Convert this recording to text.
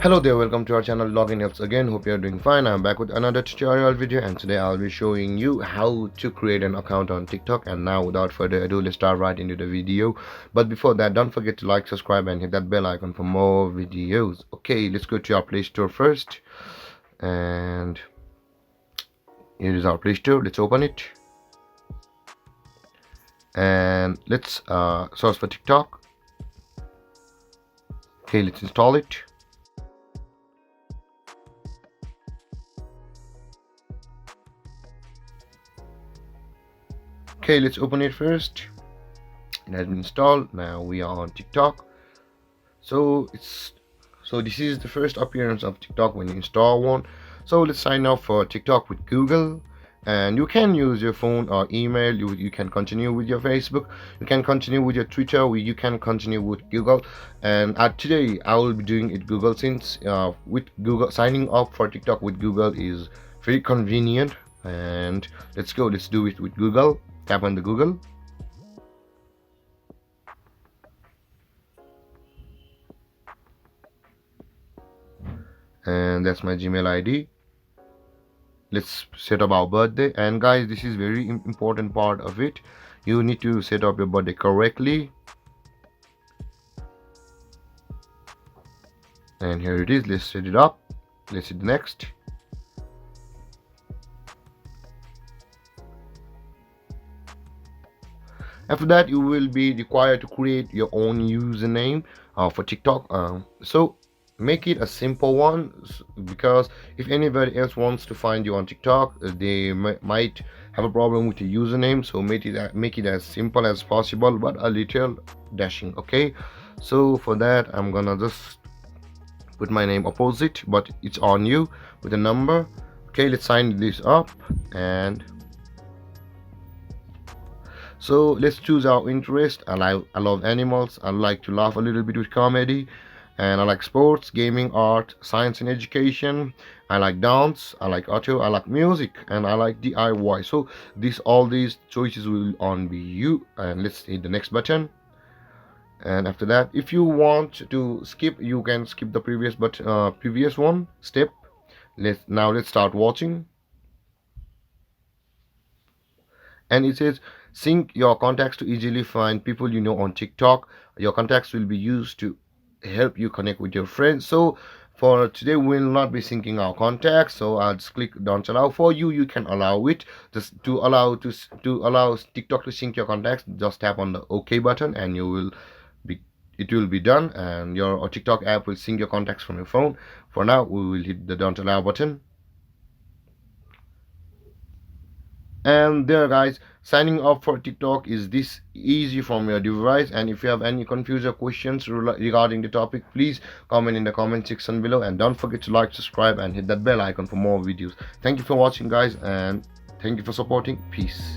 Hello there, welcome to our channel Login Helps again. Hope you're doing fine. I'm back with another tutorial video, and today I'll be showing you how to create an account on TikTok. And now without further ado, let's start right into the video. But before that, don't forget to like, subscribe and hit that bell icon for more videos. Okay, let's go to our Play Store first, and here is our Play Store. Let's open it and let's search for TikTok. Okay, let's install it. Okay, let's open it first. It has been installed. Now we are on TikTok. So this is the first appearance of TikTok when you install one. So let's sign up for TikTok with Google, and you can use your phone or email. You can continue with your Facebook, you can continue with your Twitter, you can continue with Google. And today I will be doing it Google, since with Google, signing up for TikTok with Google is very convenient. And let's do it with Google. Tap on the Google. And that's my Gmail ID. Let's set up our birthday. And guys, this is very important part of it. You need to set up your birthday correctly. And here it is. Let's set it up. Let's hit next. After that, you will be required to create your own username for TikTok. So make it a simple one, because if anybody else wants to find you on TikTok, they might have a problem with the username. So make it as simple as possible, but a little dashing. Okay, so for that, I'm gonna just put my name opposite, but it's on you with a number. Okay, let's sign this up. And so let's choose our interest. I love animals. I like to laugh a little bit with comedy, and I like sports, gaming, art, science and education. I like dance, I like auto, I like music, and I like DIY. So all these choices will on be you. And let's hit the next button. And after that, if you want to skip, you can skip the previous one step. Let's start watching. And it says sync your contacts to easily find people you know on TikTok. Your contacts will be used to help you connect with your friends. So for today, we'll not be syncing our contacts, so I'll just click don't allow. For you can allow it. Just to allow TikTok to sync your contacts, just tap on the OK button and it will be done, and your TikTok app will sync your contacts from your phone. For now, we will hit the don't allow button. And there guys, signing up for TikTok is this easy from your device. And if you have any confusion or questions regarding the topic, please comment in the comment section below, and don't forget to like, subscribe and hit that bell icon for more videos. Thank you for watching guys, and thank you for supporting. Peace.